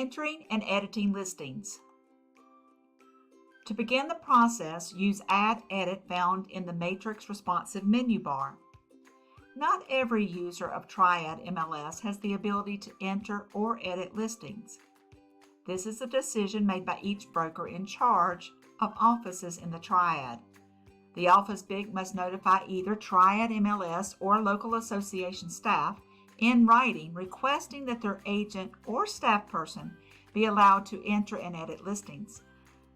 Entering and editing listings. To begin the process, use Add Edit found in the Matrix responsive menu bar. Not every user of Triad MLS has the ability to enter or edit listings. This is a decision made by each broker in charge of offices in the Triad. The office BIG must notify either Triad MLS or local association staff in writing requesting that their agent or staff person be allowed to enter and edit listings.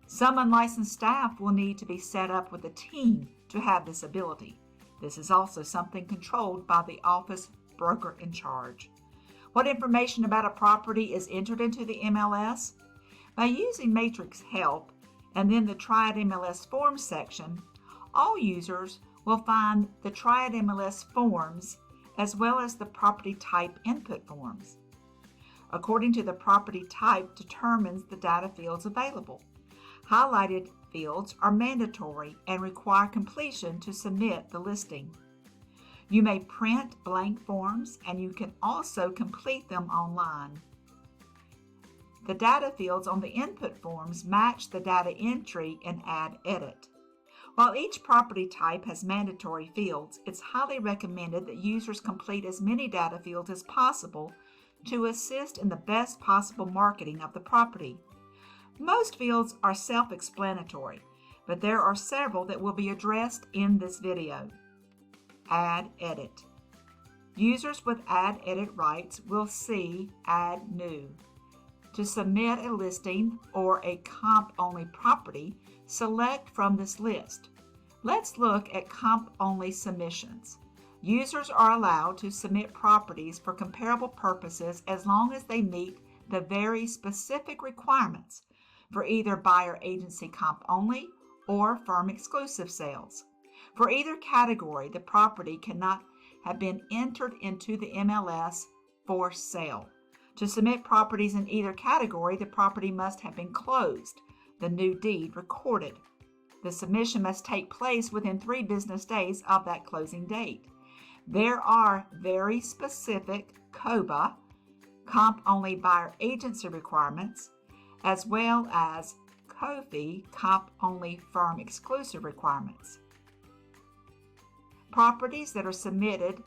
Some unlicensed staff will need to be set up with a team to have this ability. This is also something controlled by the office broker in charge. What information about a property is entered into the MLS? By using Matrix Help and then the Triad MLS Forms section, all users will find the Triad MLS Forms as well as the property type input forms. According to the property type determines the data fields available. Highlighted fields are mandatory and require completion to submit the listing. You may print blank forms and you can also complete them online. The data fields on the input forms match the data entry in Add Edit. While each property type has mandatory fields, it's highly recommended that users complete as many data fields as possible to assist in the best possible marketing of the property. Most fields are self-explanatory, but there are several that will be addressed in this video. Add Edit. Users with Add Edit rights will see Add New. To submit a listing or a comp-only property, select from this list. Let's look at comp-only submissions. Users are allowed to submit properties for comparable purposes as long as they meet the very specific requirements for either buyer agency comp-only or firm-exclusive sales. For either category, the property cannot have been entered into the MLS for sale. To submit properties in either category, the property must have been closed, the new deed recorded. The submission must take place within 3 business days of that closing date. There are very specific COBA, comp-only buyer agency requirements, as well as COFI, comp-only firm-exclusive requirements. Properties that are submitted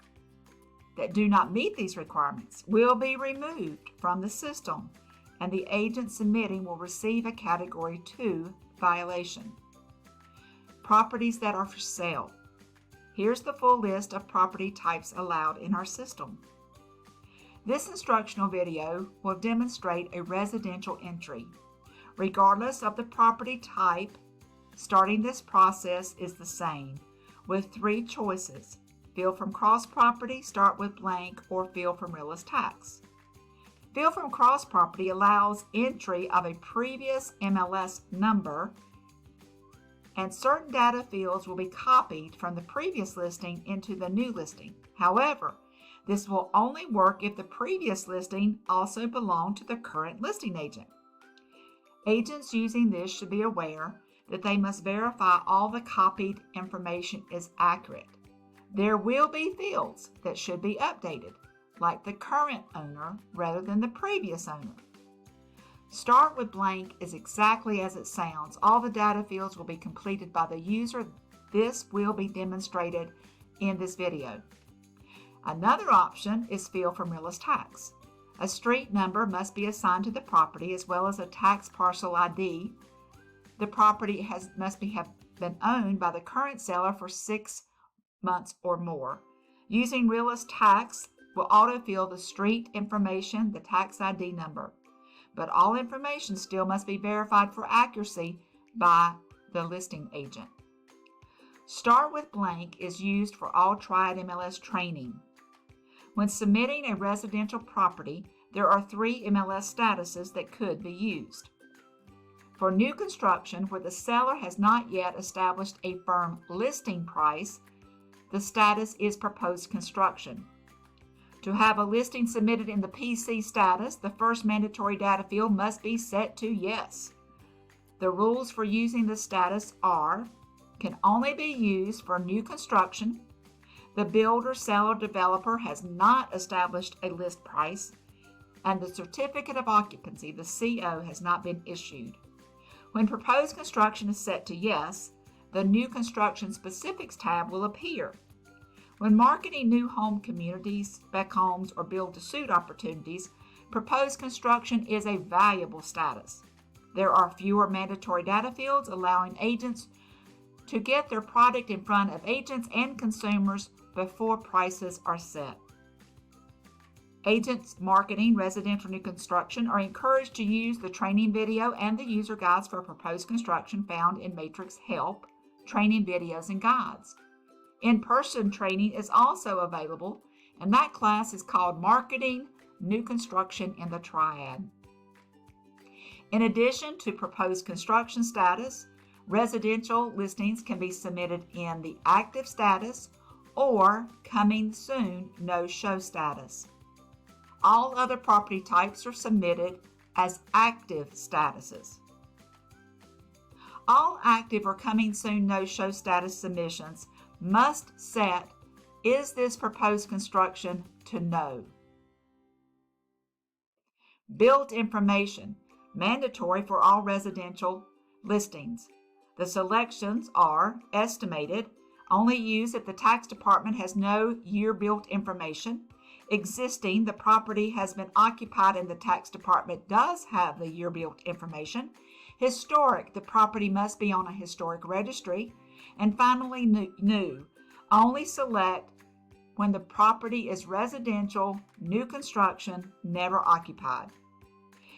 that do not meet these requirements will be removed from the system, and the agent submitting will receive a Category 2 violation. Properties that are for sale. Here's the full list of property types allowed in our system. This instructional video will demonstrate a residential entry. Regardless of the property type, starting this process is the same, with 3 choices. Fill from cross property, start with blank, or fill from realist tax. Fill from cross property allows entry of a previous MLS number, and certain data fields will be copied from the previous listing into the new listing. However, this will only work if the previous listing also belonged to the current listing agent. Agents using this should be aware that they must verify all the copied information is accurate. There will be fields that should be updated, like the current owner rather than the previous owner. Start with blank is exactly as it sounds. All the data fields will be completed by the user. This will be demonstrated in this video. Another option is fill from realist tax. A street number must be assigned to the property as well as a tax parcel ID. The property must have been owned by the current seller for 6 months or more. Using realist tax will autofill the street information, the tax ID number, but all information still must be verified for accuracy by the listing agent. Start with blank is used for all Triad MLS training. When submitting a residential property, there are 3 MLS statuses that could be used. For new construction where the seller has not yet established a firm listing price, the status is proposed construction. To have a listing submitted in the PC status, the first mandatory data field must be set to yes. The rules for using the status can only be used for new construction. The builder, seller, developer has not established a list price. and the certificate of occupancy, the CO, has not been issued. When proposed construction is set to yes, the New Construction Specifics tab will appear. When marketing new home communities, spec homes, or build-to-suit opportunities, proposed construction is a valuable status. There are fewer mandatory data fields, allowing agents to get their product in front of agents and consumers before prices are set. Agents marketing residential new construction are encouraged to use the training video and the user guides for proposed construction found in Matrix Help, Training Videos and Guides. In-person training is also available, and that class is called Marketing New Construction in the Triad. In addition to proposed construction status, residential listings can be submitted in the active status or coming soon no-show status. All other property types are submitted as active statuses. All active or coming soon no-show status submissions must set "Is this proposed construction?" to no. Built information, mandatory for all residential listings. The selections are estimated, only used if the tax department has no year built information. Existing, the property has been occupied and the tax department does have the year built information. Historic, the property must be on a historic registry. And finally, new, only select when the property is residential, new construction, never occupied.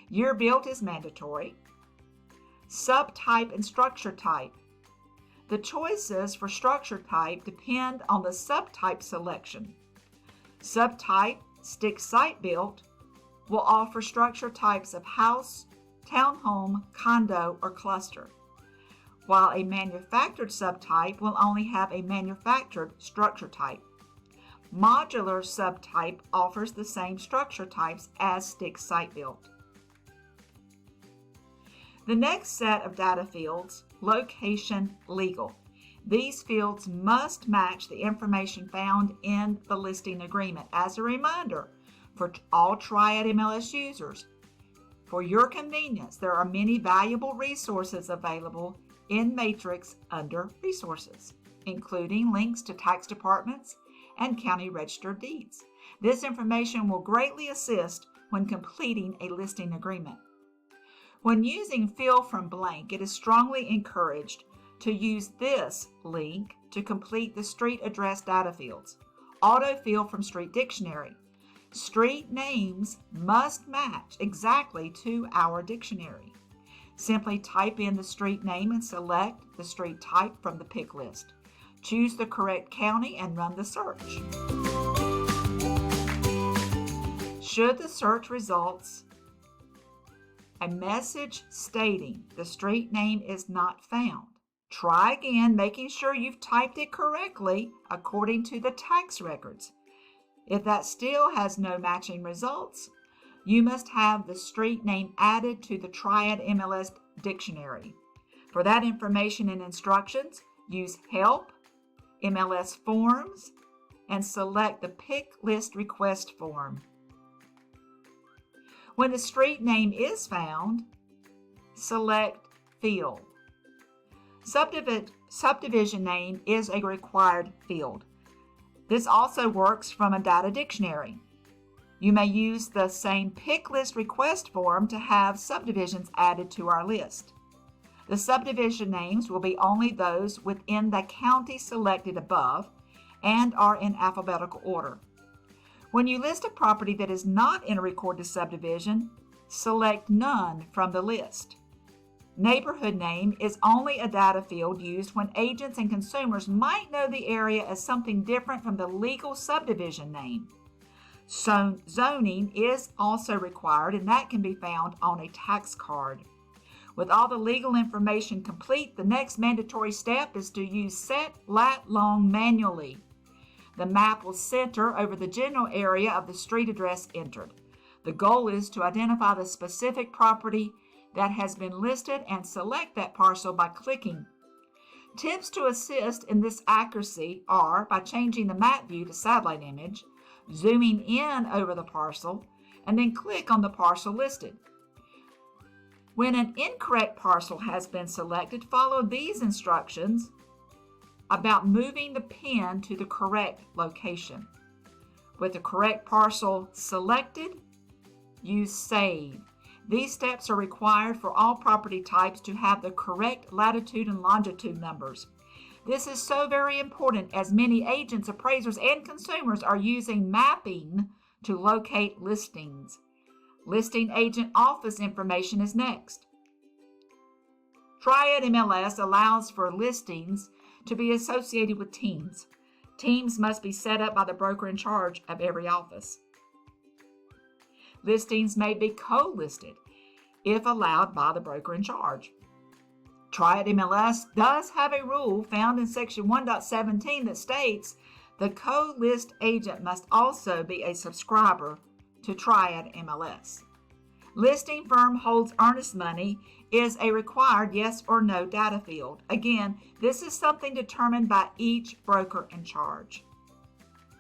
Year built is mandatory. Subtype and structure type. The choices for structure type depend on the subtype selection. Subtype, stick site built, will offer structure types of house, townhome, condo, or cluster, while a manufactured subtype will only have a manufactured structure type. Modular subtype offers the same structure types as stick site built. The next set of data fields, location legal. These fields must match the information found in the listing agreement. As a reminder, for all Triad MLS users, for your convenience, there are many valuable resources available in Matrix under Resources, including links to tax departments and county registered deeds. This information will greatly assist when completing a listing agreement. When using Fill from Blank, it is strongly encouraged to use this link to complete the street address data fields. Autofill from Street Dictionary. Street names must match exactly to our dictionary. Simply type in the street name and select the street type from the pick list. Choose the correct county and run the search. Should the search results a message stating the street name is not found, try again, making sure you've typed it correctly according to the tax records. If that still has no matching results, you must have the street name added to the Triad MLS dictionary. For that information and instructions, use Help, MLS Forms, and select the Pick List Request form. When the street name is found, select Field. Subdivision name is a required field. This also works from a data dictionary. You may use the same Pick List Request form to have subdivisions added to our list. The subdivision names will be only those within the county selected above and are in alphabetical order. When you list a property that is not in a recorded subdivision, select None from the list. Neighborhood name is only a data field used when agents and consumers might know the area as something different from the legal subdivision name. Zoning is also required, and that can be found on a tax card. With all the legal information complete, the next mandatory step is to use Set Lat Long manually. The map will center over the general area of the street address entered. The goal is to identify the specific property that has been listed and select that parcel by clicking. Tips to assist in this accuracy are by changing the map view to satellite image, zooming in over the parcel, and then click on the parcel listed. When an incorrect parcel has been selected, follow these instructions about moving the pen to the correct location. With the correct parcel selected, use Save. These steps are required for all property types to have the correct latitude and longitude numbers. This is so very important as many agents, appraisers, and consumers are using mapping to locate listings. Listing agent office information is next. Triad MLS allows for listings to be associated with teams. Teams must be set up by the broker in charge of every office. Listings may be co-listed if allowed by the broker in charge. Triad MLS does have a rule found in Section 1.17 that states the co-list agent must also be a subscriber to Triad MLS. Listing firm holds earnest money is a required yes or no data field. Again, this is something determined by each broker in charge.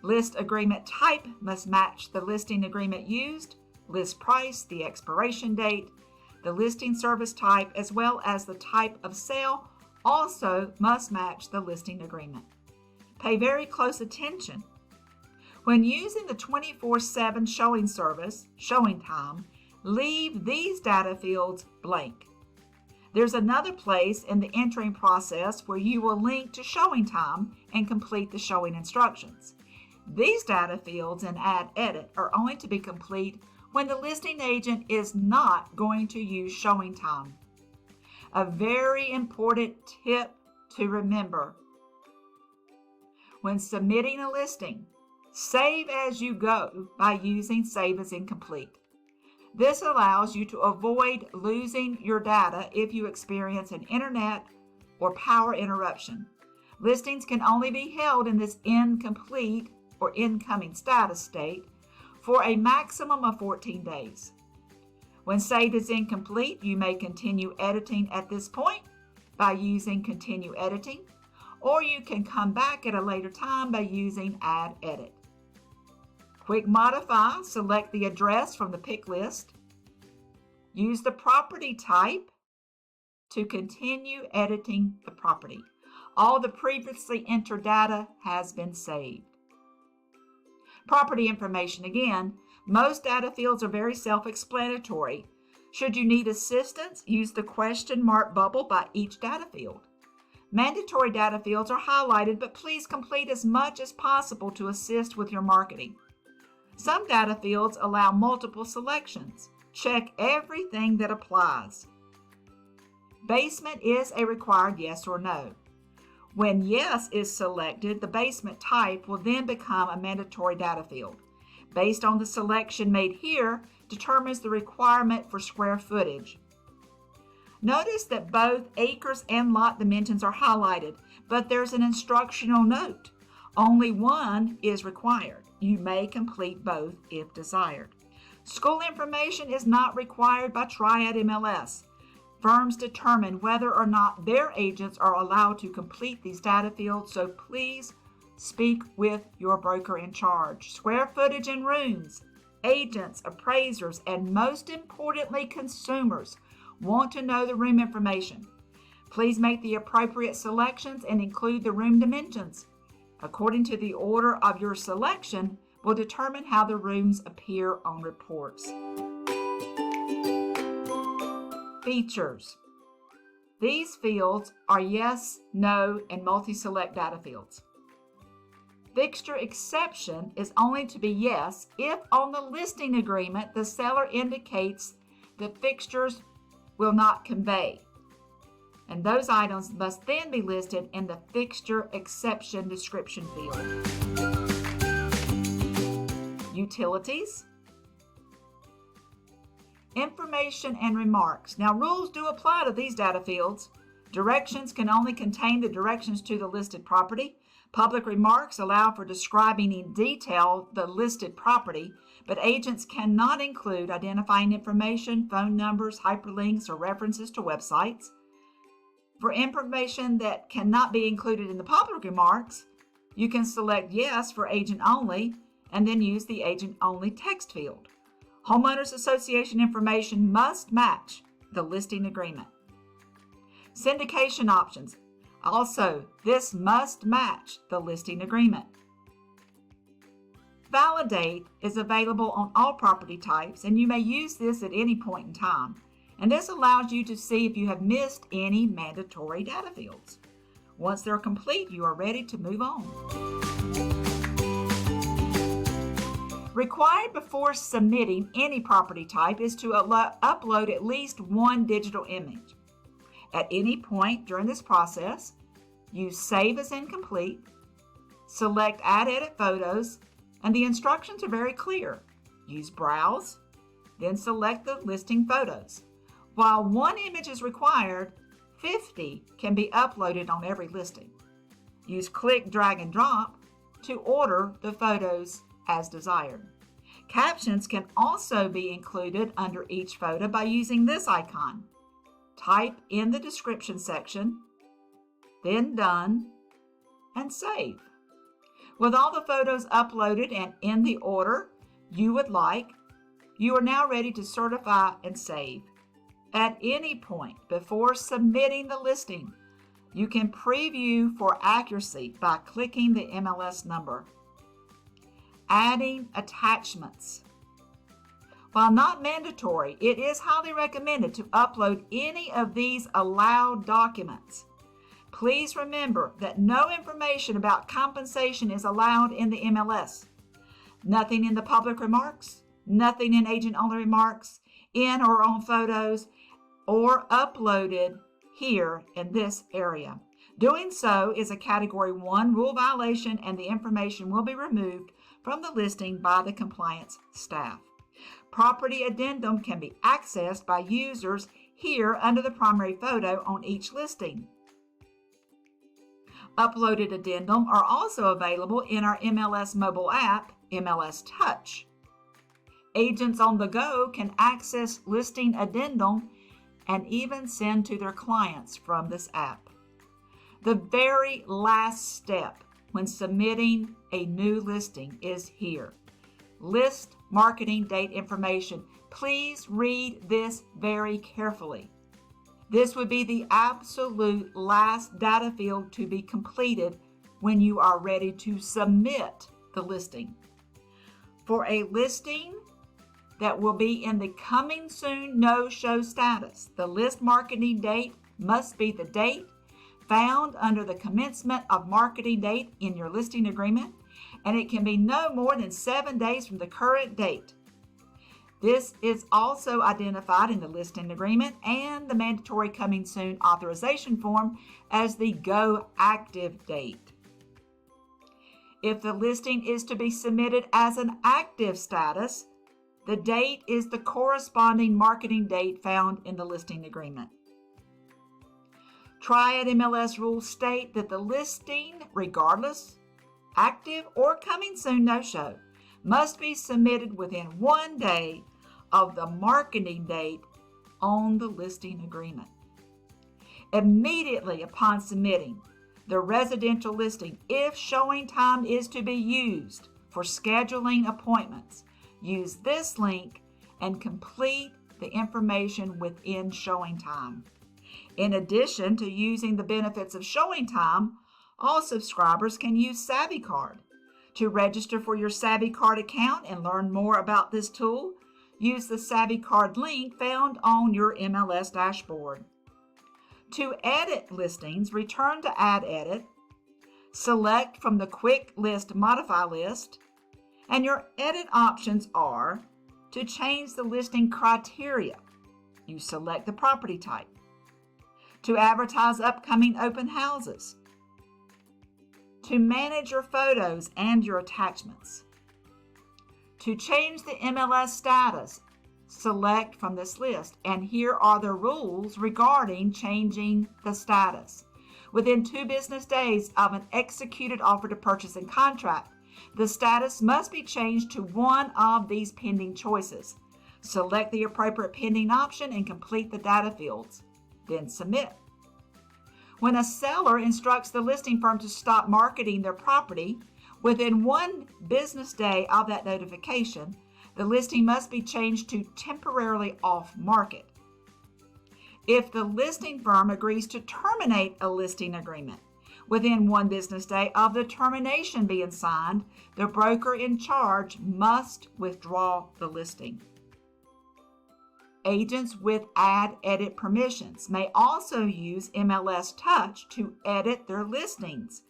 List agreement type must match the listing agreement used, list price, the expiration date, the listing service type, as well as the type of sale also must match the listing agreement. Pay very close attention. When using the 24/7 showing service, showing time, leave these data fields blank. There's another place in the entering process where you will link to showing time and complete the showing instructions. These data fields in Add Edit are only to be complete when the listing agent is not going to use showing time. A very important tip to remember: when submitting a listing, save as you go by using Save as Incomplete. This allows you to avoid losing your data if you experience an internet or power interruption. Listings can only be held in this incomplete or incoming status state for a maximum of 14 days. When saved as incomplete, you may continue editing at this point by using Continue Editing, or you can come back at a later time by using Add Edit. Quick Modify, select the address from the pick list. Use the property type to continue editing the property. All the previously entered data has been saved. Property information again. Most data fields are very self-explanatory. Should you need assistance, use the question mark bubble by each data field. Mandatory data fields are highlighted, but please complete as much as possible to assist with your marketing. Some data fields allow multiple selections. Check everything that applies. Basement is a required yes or no. When yes is selected, the basement type will then become a mandatory data field. Based on the selection made here, determines the requirement for square footage. Notice that both acres and lot dimensions are highlighted, but there's an instructional note. Only one is required. You may complete both if desired. School information is not required by Triad MLS. Firms determine whether or not their agents are allowed to complete these data fields, so please speak with your broker in charge. Square footage in rooms, agents, appraisers, and most importantly, consumers want to know the room information. Please make the appropriate selections and include the room dimensions. According to the order of your selection, will determine how the rooms appear on reports. Features. These fields are yes, no, and multi-select data fields. Fixture exception is only to be yes if on the listing agreement the seller indicates that fixtures will not convey. And those items must then be listed in the fixture exception description field. Utilities. Information and remarks. Now, rules do apply to these data fields. Directions can only contain the directions to the listed property. Public remarks allow for describing in detail the listed property, but agents cannot include identifying information, phone numbers, hyperlinks, or references to websites. For information that cannot be included in the public remarks, you can select yes for agent only and then use the agent-only text field. Homeowners Association information must match the listing agreement. Syndication options. Also, this must match the listing agreement. Validate is available on all property types, and you may use this at any point in time. And this allows you to see if you have missed any mandatory data fields. Once they're complete, you are ready to move on. Required before submitting any property type is to upload at least one digital image. At any point during this process, use Save as Incomplete, select Add Edit Photos, and the instructions are very clear. Use Browse, then select the listing photos. While one image is required, 50 can be uploaded on every listing. Use Click, Drag, and Drop to order the photos as desired. Captions can also be included under each photo by using this icon. Type in the description section, then Done, and Save. With all the photos uploaded and in the order you would like, you are now ready to certify and save. At any point before submitting the listing, you can preview for accuracy by clicking the MLS number. Adding attachments. While not mandatory, it is highly recommended to upload any of these allowed documents. Please remember that no information about compensation is allowed in the MLS. Nothing in the public remarks, nothing in agent-only remarks, in or on photos, or uploaded here in this area. Doing so is a Category 1 rule violation, and the information will be removed from the listing by the compliance staff. Property addendum can be accessed by users here under the primary photo on each listing. Uploaded addendum are also available in our MLS mobile app, MLS Touch. Agents on the go can access listing addendum and even send to their clients from this app. The very last step when submitting a new listing is here. List marketing date information. Please read this very carefully. This would be the absolute last data field to be completed when you are ready to submit the listing. For a listing that will be in the coming soon no-show status, the list marketing date must be the date found under the commencement of marketing date in your listing agreement, and it can be no more than 7 days from the current date. This is also identified in the listing agreement and the mandatory coming soon authorization form as the go active date. If the listing is to be submitted as an active status, the date is the corresponding marketing date found in the listing agreement. Triad MLS rules state that the listing, regardless, active or coming soon no-show, must be submitted within 1 day of the marketing date on the listing agreement. Immediately upon submitting the residential listing, if showing time is to be used for scheduling appointments, use this link and complete the information within showing time. In addition to using the benefits of showing time, all subscribers can use SavvyCard. To register for your SavvyCard account and learn more about this tool, use the SavvyCard link found on your MLS dashboard. To edit listings, return to Add Edit, select from the Quick List Modify list, and your edit options are to change the listing criteria. You select the property type. To advertise upcoming open houses. To manage your photos and your attachments. To change the MLS status, select from this list, and here are the rules regarding changing the status. Within 2 business days of an executed offer to purchase and contract, the status must be changed to one of these pending choices. Select the appropriate pending option and complete the data fields. Then submit. When a seller instructs the listing firm to stop marketing their property, Within 1 business day of that notification, the listing must be changed to temporarily off market. If the listing firm agrees to terminate a listing agreement within 1 business day of the termination being signed, the broker in charge must withdraw the listing. Agents with ad edit permissions may also use MLS Touch to edit their listings.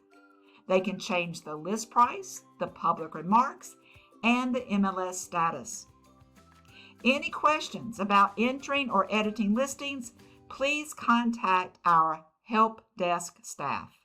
They can change the list price, the public remarks, and the MLS status. Any questions about entering or editing listings, please contact our help desk staff.